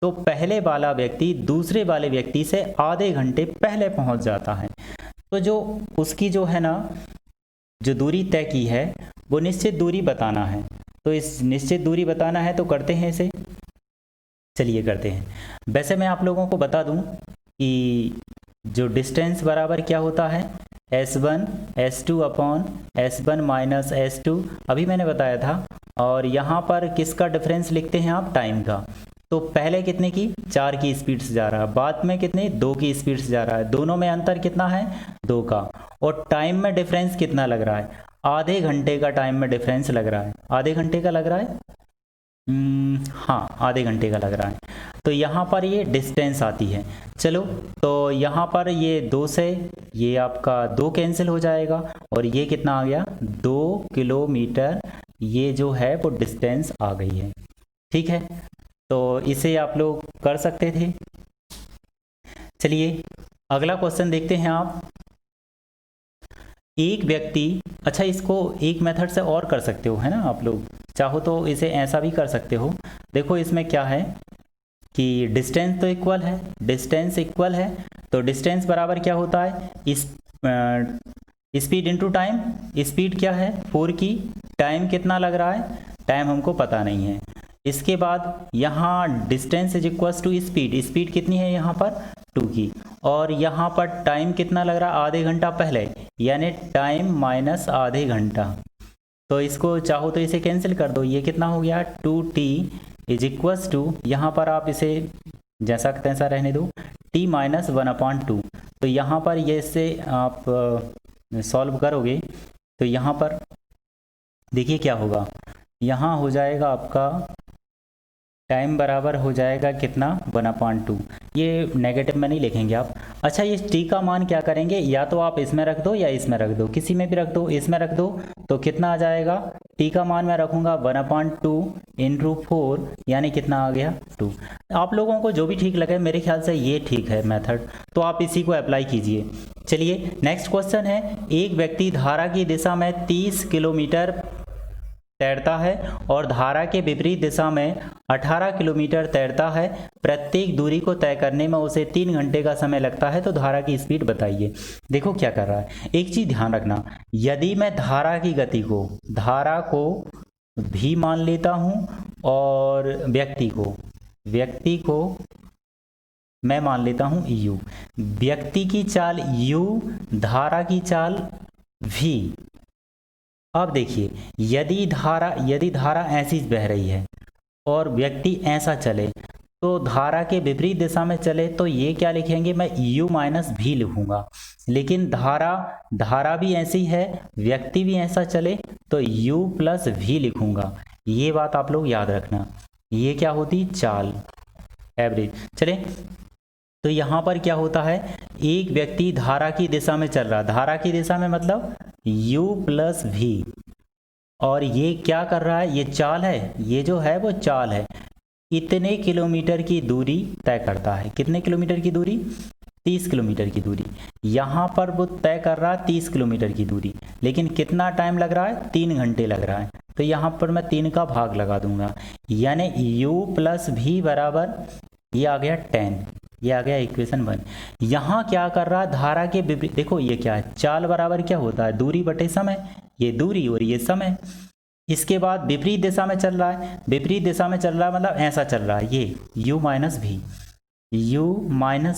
तो पहले वाला व्यक्ति दूसरे वाले व्यक्ति से आधे घंटे पहले पहुंच जाता है। तो जो उसकी जो है ना, जो दूरी तय की है वो निश्चित दूरी बताना है। तो इस निश्चित दूरी बताना है तो करते हैं इसे, चलिए करते हैं। वैसे मैं आप लोगों को बता दूं कि जो डिस्टेंस बराबर क्या होता है, S1 S2 upon S1 minus S2, अभी मैंने बताया था। और यहाँ पर किसका डिफरेंस लिखते हैं आप, टाइम का। तो पहले कितने की 4 की स्पीड से जा रहा है, बाद में कितने 2 की स्पीड से जा रहा है, दोनों में अंतर कितना है 2 का। और टाइम में डिफरेंस कितना लग रहा है, आधे घंटे का टाइम में डिफरेंस लग रहा है। आधे घंटे का लग रहा है, हाँ आधे घंटे का लग रहा है। तो यहाँ पर ये डिस्टेंस आती है। चलो तो यहाँ पर ये 2 से ये आपका 2 कैंसिल हो जाएगा और ये कितना आ गया 2 किलोमीटर, ये जो है वो डिस्टेंस आ गई है। ठीक है, तो इसे आप लोग कर सकते थे। चलिए अगला क्वेश्चन देखते हैं आप। एक व्यक्ति, अच्छा इसको एक मेथड से और कर सकते हो, है ना, आप लोग चाहो तो इसे ऐसा भी कर सकते हो। देखो इसमें क्या है कि डिस्टेंस तो इक्वल है, डिस्टेंस इक्वल है, तो डिस्टेंस बराबर क्या होता है, इस स्पीड इनटू टाइम। स्पीड क्या है 4 की, टाइम कितना लग रहा है, टाइम हमको पता नहीं है। इसके बाद यहाँ distance is equals to speed, speed कितनी है यहाँ पर 2 की, और यहाँ पर टाइम कितना लग रहा है आधे घंटा पहले, यानी टाइम माइनस आधे घंटा। तो इसको चाहो तो इसे कैंसिल कर दो, ये कितना हो गया 2t इज इक्वल्स टू, यहाँ पर आप इसे जैसा तैसा रहने दो, t माइनस 1/2। तो यहाँ पर ये इससे आप सॉल्व करोगे तो यहाँ पर देखिए क्या होगा, यहाँ हो जाएगा आपका टाइम बराबर हो जाएगा कितना 1/2। ये नेगेटिव में नहीं लिखेंगे आप। अच्छा ये t का मान क्या करेंगे, या तो आप इसमें रख दो या इसमें रख दो, किसी में भी रख दो, इसमें रख दो तो कितना आ जाएगा, t का मान मैं रखूँगा 1/2 इंटू 4, यानी कितना आ गया 2। आप लोगों को जो भी ठीक लगे, मेरे ख्याल से ये ठीक है मेथड, तो आप इसी को अप्लाई कीजिए। चलिए नेक्स्ट क्वेश्चन है, एक व्यक्ति धारा की दिशा में 30 किलोमीटर तैरता है और धारा के विपरीत दिशा में 18 किलोमीटर तैरता है। प्रत्येक दूरी को तय करने में उसे 3 घंटे का समय लगता है, तो धारा की स्पीड बताइए। देखो क्या कर रहा है, एक चीज़ ध्यान रखना, यदि मैं धारा की गति को, धारा को v मान लेता हूँ और व्यक्ति को मैं मान लेता हूँ u, व्यक्ति की चाल u, धारा की चाल v। अब देखिए यदि धारा ऐसी बह रही है और व्यक्ति ऐसा चले, तो धारा के विपरीत दिशा में चले तो ये क्या लिखेंगे, मैं u माइनस v लिखूंगा। लेकिन धारा भी ऐसी है, व्यक्ति भी ऐसा चले तो u प्लस v लिखूंगा। ये बात आप लोग याद रखना, ये क्या होती चाल, एवरेज। चले तो यहाँ पर क्या होता है, एक व्यक्ति धारा की दिशा में चल रहा, धारा की दिशा में मतलब u प्लस v, और ये क्या कर रहा है, ये चाल है, ये जो है वो चाल है, इतने किलोमीटर की दूरी तय करता है। कितने किलोमीटर की दूरी, 30 किलोमीटर की दूरी। यहाँ पर वो तय कर रहा है 30 किलोमीटर की दूरी, लेकिन कितना टाइम लग रहा है, 3 घंटे लग रहा है। तो यहाँ पर मैं 3 का भाग लगा दूंगा, यानी u प्लस v बराबर, ये आ गया 10, ये आ गया इक्वेशन 1। यहाँ क्या कर रहा है, धारा के विपरीत, देखो ये क्या है, चाल बराबर क्या होता है, दूरी बटे समय, ये दूरी और ये समय। इसके बाद विपरीत दिशा में चल रहा है, विपरीत दिशा में चल रहा है मतलब ऐसा चल रहा है, ये u माइनस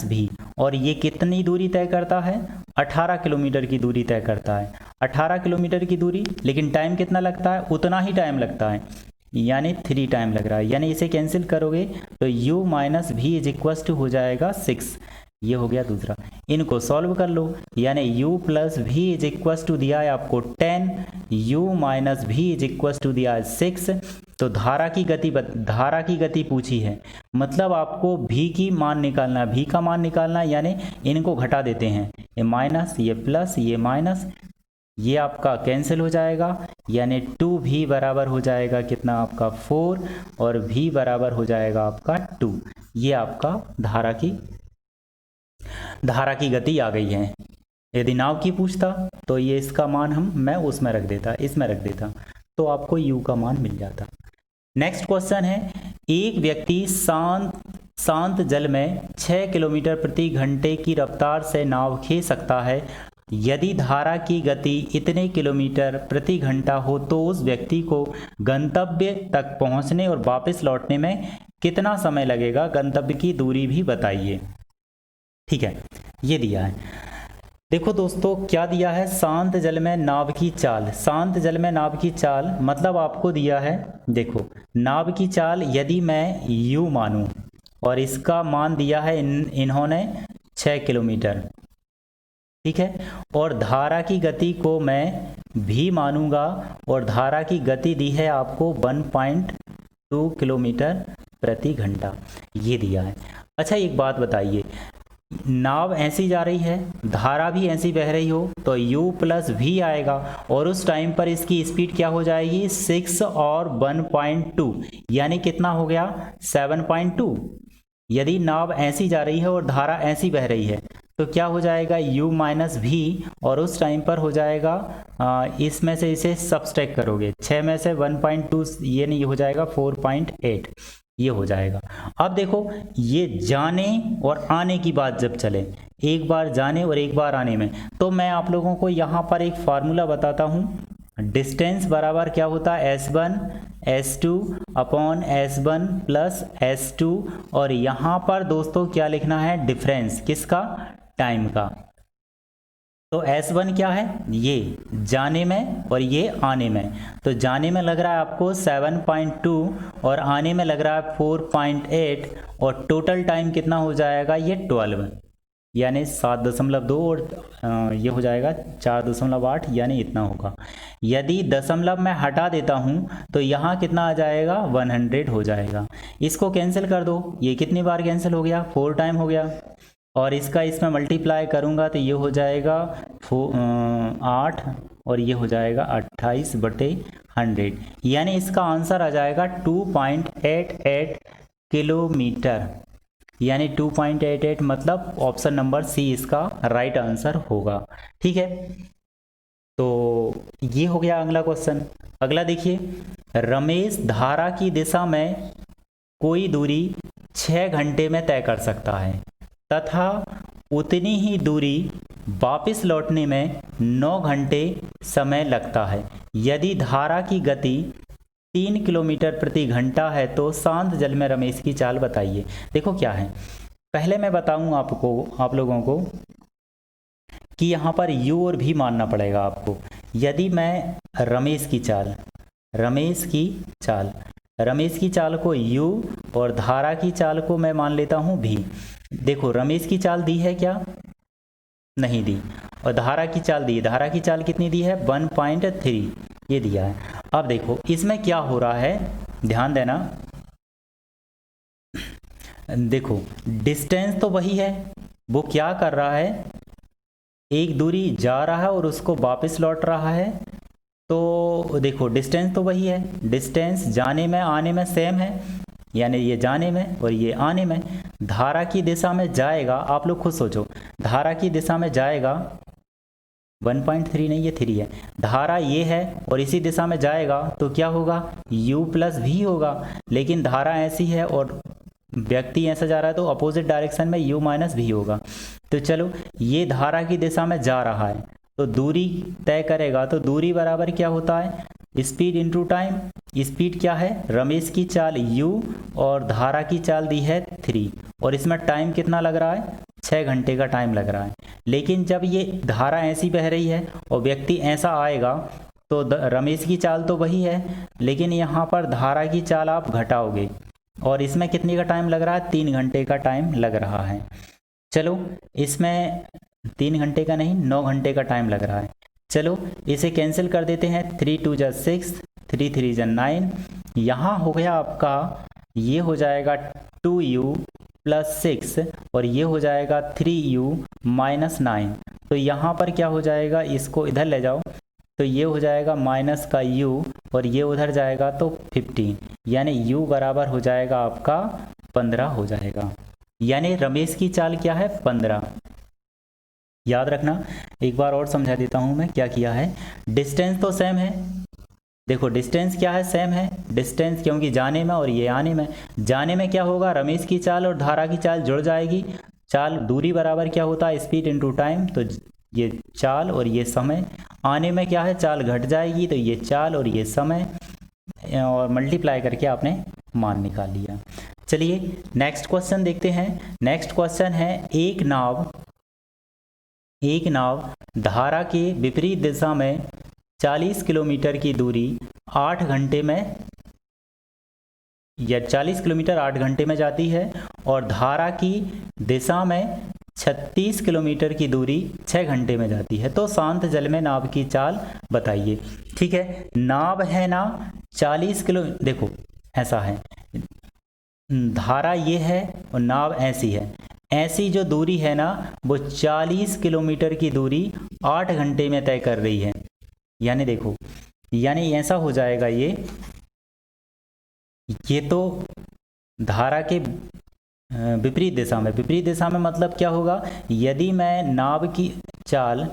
v, और ये कितनी दूरी तय करता है, 18 किलोमीटर की दूरी तय करता है। 18 किलोमीटर की दूरी, लेकिन टाइम कितना लगता है, उतना ही टाइम लगता है, यानी 3 टाइम लग रहा है। यानी इसे कैंसिल करोगे तो u minus v is equals to हो जाएगा 6। ये हो गया दूसरा, इनको सॉल्व कर लो, यानी u plus v is equals to दिया है आपको 10, u minus v is equals to दिया है 6। तो धारा की गति पूछी है, मतलब आपको v की मान निकालना, v का मान निकालना, यानी इनको घटा देते हैं, ये माइनस, ये प्लस, ये माइनस, ये आपका कैंसिल हो जाएगा, यानी 2v बराबर हो जाएगा कितना आपका 4, और v बराबर हो जाएगा आपका 2। ये आपका धारा की गति आ गई है। यदि नाव की पूछता तो ये इसका मान मैं उसमें रख देता, इसमें रख देता, तो आपको u का मान मिल जाता। नेक्स्ट क्वेश्चन है, एक व्यक्ति शांत जल में 6 किलोमीटर प्रति घंटे की रफ्तार से नाव खींच सकता है। यदि धारा की गति इतने किलोमीटर प्रति घंटा हो तो उस व्यक्ति को गंतव्य तक पहुंचने और वापस लौटने में कितना समय लगेगा, गंतव्य की दूरी भी बताइए। ठीक है, ये दिया है। देखो दोस्तों क्या दिया है, शांत जल में नाव की चाल, शांत जल में नाव की चाल मतलब आपको दिया है, देखो नाव की चाल यदि मैं u मानूं और इसका मान दिया है इन्होंने 6 किलोमीटर, ठीक है, और धारा की गति को मैं v मानूंगा और धारा की गति दी है आपको 1.2 किलोमीटर प्रति घंटा, ये दिया है। अच्छा एक बात बताइए, नाव ऐसी जा रही है, धारा भी ऐसी बह रही हो तो u प्लस वी आएगा और उस टाइम पर इसकी स्पीड क्या हो जाएगी 6 और 1.2 यानी कितना हो गया 7.2। यदि नाव ऐसी जा रही है और धारा ऐसी बह रही है तो क्या हो जाएगा u माइनस वी और उस टाइम पर हो जाएगा इसमें से इसे सब्सट्रैक्ट करोगे 6 में से 1.2 ये नहीं हो जाएगा 4.8 ये हो जाएगा। अब देखो ये जाने और आने की बात जब चले, एक बार जाने और एक बार आने में, तो मैं आप लोगों को यहाँ पर एक फार्मूला बताता हूँ। डिस्टेंस बराबर क्या होता है S1 S2 upon S1 plus S2 और यहाँ पर दोस्तों क्या लिखना है डिफरेंस किसका, टाइम का। तो S1 क्या है, ये जाने में और ये आने में, तो जाने में लग रहा है आपको 7.2 और आने में लग रहा है 4.8 और टोटल टाइम कितना हो जाएगा ये 12 यानी 7.2 और ये हो जाएगा 4.8 यानी इतना होगा। यदि दशमलव मैं हटा देता हूँ तो यहाँ कितना आ जाएगा 100 हो जाएगा। इसको कैंसिल कर दो, ये कितनी बार कैंसिल हो गया 4 टाइम हो गया और इसका इसमें मल्टीप्लाई करूँगा तो ये हो जाएगा 8 और ये हो जाएगा 28/100 यानी इसका आंसर आ जाएगा 2.88 किलोमीटर यानी 2.88 मतलब ऑप्शन नंबर सी इसका राइट आंसर होगा। ठीक है, तो ये हो गया अगला क्वेश्चन। अगला देखिए, रमेश धारा की दिशा में कोई दूरी 6 घंटे में तय कर सकता है तथा उतनी ही दूरी वापस लौटने में 9 घंटे समय लगता है। यदि धारा की गति 3 किलोमीटर प्रति घंटा है तो शांत जल में रमेश की चाल बताइए। देखो क्या है, पहले मैं बताऊं आप लोगों को कि यहाँ पर u और v मानना पड़ेगा आपको। यदि मैं रमेश की चाल को u और धारा की चाल को मैं मान लेता हूँ v। देखो रमेश की चाल दी है क्या, नहीं दी, और धारा की चाल दी, धारा की चाल कितनी दी है 1.3 ये दिया है। अब देखो इसमें क्या हो रहा है, ध्यान देना, देखो डिस्टेंस तो वही है, वो क्या कर रहा है एक दूरी जा रहा है और उसको वापस लौट रहा है, तो देखो डिस्टेंस तो वही है, डिस्टेंस जाने में आने में सेम है यानी ये जाने में और ये आने में। धारा की दिशा में जाएगा, आप लोग खुद सोचो, धारा की दिशा में जाएगा 1.3 नहीं ये 3 है, धारा ये है और इसी दिशा में जाएगा तो क्या होगा u प्लस v होगा, लेकिन धारा ऐसी है और व्यक्ति ऐसा जा रहा है तो अपोजिट डायरेक्शन में u माइनस v होगा। तो चलो ये धारा की दिशा में जा रहा है तो दूरी तय करेगा, तो दूरी बराबर क्या होता है स्पीड इनटू टाइम। स्पीड क्या है, रमेश की चाल u और धारा की चाल दी है 3 और इसमें टाइम कितना लग रहा है 6 घंटे का टाइम लग रहा है। लेकिन जब ये धारा ऐसी बह रही है और व्यक्ति ऐसा आएगा तो रमेश की चाल तो वही है, लेकिन यहाँ पर धारा की चाल आप घटाओगे और इसमें कितने का टाइम लग रहा है 3 घंटे का टाइम लग रहा है। चलो इसमें 3 घंटे का नहीं 9 घंटे का टाइम लग रहा है। चलो इसे कैंसिल कर देते हैं, 3 2 जा 6, 3 3 जा 9, यहाँ हो गया आपका, ये हो जाएगा 2u प्लस 6 और ये हो जाएगा 3u माइनस 9। तो यहाँ पर क्या हो जाएगा, इसको इधर ले जाओ तो ये हो जाएगा माइनस का u और ये उधर जाएगा तो 15 यानी u बराबर हो जाएगा आपका 15 हो जाएगा। यानी रमेश की चाल क्या है 15। याद रखना, एक बार और समझा देता हूँ मैं क्या किया है। डिस्टेंस तो सेम है, देखो डिस्टेंस क्या है सेम है, डिस्टेंस क्योंकि जाने में और ये आने में, जाने में क्या होगा रमेश की चाल और धारा की चाल जुड़ जाएगी, चाल दूरी बराबर क्या होता है स्पीड इनटू टाइम, तो ये चाल और ये समय। आने में क्या है चाल घट जाएगी तो ये चाल और ये समय, और मल्टीप्लाई करके आपने मान निकाल लिया। चलिए नेक्स्ट क्वेश्चन देखते हैं। नेक्स्ट क्वेश्चन है, एक नाव धारा के विपरीत दिशा में 40 किलोमीटर की दूरी 8 घंटे में या 40 किलोमीटर 8 घंटे में जाती है और धारा की दिशा में 36 किलोमीटर की दूरी 6 घंटे में जाती है, तो शांत जल में नाव की चाल बताइए। ठीक है, नाव है ना 40 किलो, देखो ऐसा है धारा ये है और नाव ऐसी है, ऐसी जो दूरी है ना वो 40 किलोमीटर की दूरी 8 घंटे में तय कर रही है। यानी देखो, यानी ऐसा हो जाएगा ये तो धारा के विपरीत दिशा में मतलब क्या होगा, यदि मैं नाव की चाल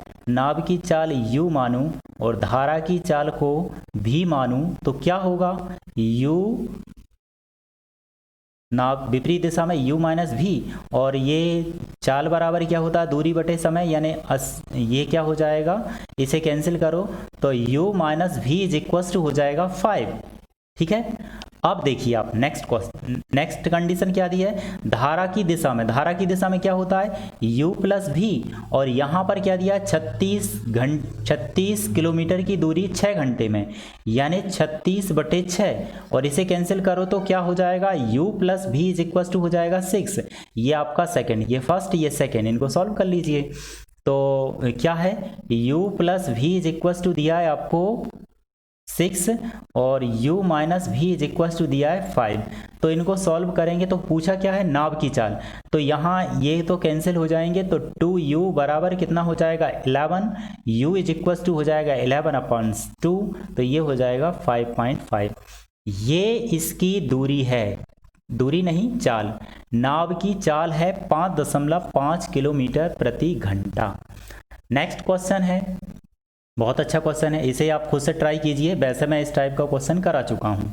u मानूं और धारा की चाल को v मानूं तो क्या होगा, u नाव विपरीत दिशा में u माइनस वी, और ये चाल बराबर क्या होता है, दूरी बटे समय, यानी ये क्या हो जाएगा, इसे कैंसिल करो तो u minus v is equal to हो जाएगा 5। ठीक है। अब देखिए आप नेक्स्ट कंडीशन क्या दी है, धारा की दिशा में क्या होता है u प्लस वी, और यहाँ पर क्या दिया 36 किलोमीटर की दूरी 6 घंटे में, यानी 36 बटे 6, और इसे कैंसिल करो तो क्या हो जाएगा, u plus v is equal to हो जाएगा 6। ये आपका सेकंड, ये फर्स्ट, ये सेकंड, इनको सॉल्व कर लीजिए। तो क्या है, u plus v is equal to दिया है आपको 6 और u minus v is equal to दिया है 5। तो इनको सॉल्व करेंगे तो पूछा क्या है, नाव की चाल, तो यहाँ ये तो कैंसिल हो जाएंगे, तो 2u बराबर कितना हो जाएगा 11, u इज इक्वल टू हो जाएगा 11/2, तो ये हो जाएगा 5.5। ये इसकी दूरी है, दूरी नहीं चाल, नाव की चाल है 5.5 किलोमीटर प्रति घंटा। नेक्स्ट क्वेश्चन है, बहुत अच्छा क्वेश्चन है, इसे आप खुद से ट्राई कीजिए, वैसे मैं इस टाइप का क्वेश्चन करा चुका हूँ।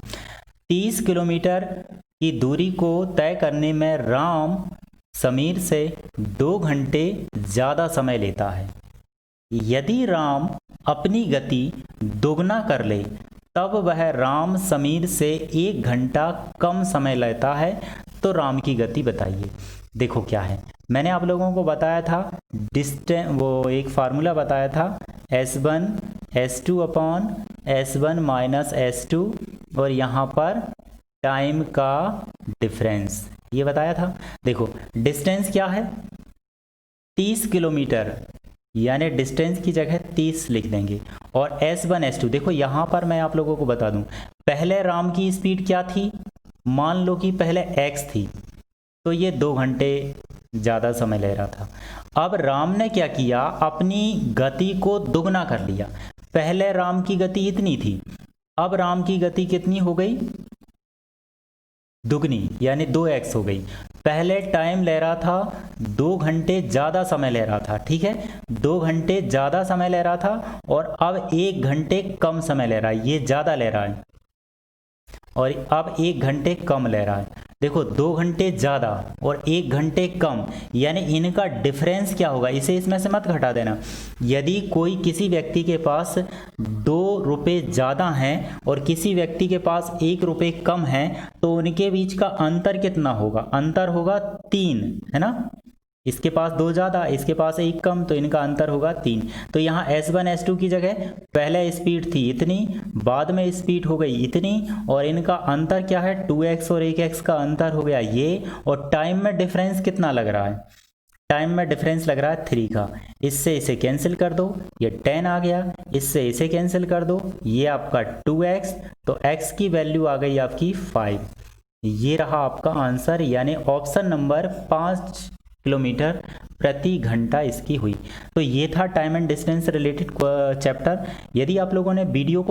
30 किलोमीटर की दूरी को तय करने में राम समीर से 2 घंटे ज़्यादा समय लेता है। यदि राम अपनी गति दोगुना कर ले तब वह राम समीर से 1 घंटा कम समय लेता है, तो राम की गति बताइए। देखो क्या है, मैंने आप लोगों को बताया था वो एक फार्मूला बताया था S1 S2 upon S1 minus S2, और यहाँ पर टाइम का डिफरेंस, ये बताया था। देखो डिस्टेंस क्या है 30 किलोमीटर, यानी डिस्टेंस की जगह 30 लिख देंगे, और S1 S2, देखो यहाँ पर मैं आप लोगों को बता दूं, पहले राम की स्पीड क्या थी, मान लो कि पहले x थी, तो ये 2 घंटे ज़्यादा समय ले रहा था। अब राम ने क्या किया, अपनी गति को दुगना कर लिया। पहले राम की गति इतनी थी, अब राम की गति कितनी हो गई, दुगनी, यानी 2x हो गई। पहले टाइम ले रहा था 2 घंटे ज़्यादा समय ले रहा था, ठीक है, 2 घंटे ज़्यादा समय ले रहा था, और अब 1 घंटे कम समय ले रहा है, ये ज़्यादा ले रहा है और अब 1 घंटे कम ले रहा है। देखो 2 घंटे ज़्यादा और 1 घंटे कम, यानी इनका डिफरेंस क्या होगा, इसे इसमें से मत घटा देना। यदि कोई किसी व्यक्ति के पास 2 रुपये ज़्यादा हैं और किसी व्यक्ति के पास 1 रुपये कम है, तो उनके बीच का अंतर कितना होगा, अंतर होगा 3, है ना। इसके पास 2 ज़्यादा, इसके पास 1 कम, तो इनका अंतर होगा 3। तो यहाँ S1 S2 की जगह पहले स्पीड थी इतनी, बाद में स्पीड हो गई इतनी, और इनका अंतर क्या है 2x और 1x का अंतर हो गया ये, और टाइम में डिफरेंस कितना लग रहा है, टाइम में डिफरेंस लग रहा है 3 का। इससे इसे कैंसिल कर दो, ये 10 आ गया, इससे इसे कैंसिल कर दो, ये आपका 2x, तो x की वैल्यू आ गई आपकी 5। ये रहा आपका आंसर, यानी ऑप्शन नंबर 5 किलोमीटर प्रति घंटा इसकी हुई। तो ये था time and distance related chapter. यदि आप लोगों ने वीडियो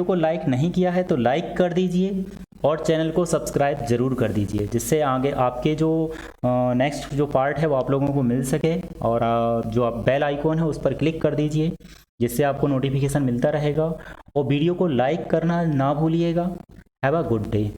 को लाइक नहीं किया है तो लाइक कर दीजिए और चैनल को सब्सक्राइब जरूर कर दीजिए, जिससे आगे आपके जो नेक्स्ट जो पार्ट है वो आप लोगों को मिल सके। और जो आप बेल आइकॉन है उस पर क्लिक कर दीजिए, जिससे आपको नोटिफिकेशन मिलता रहेगा, और वीडियो को लाइक करना ना भूलिएगा। Have a good day.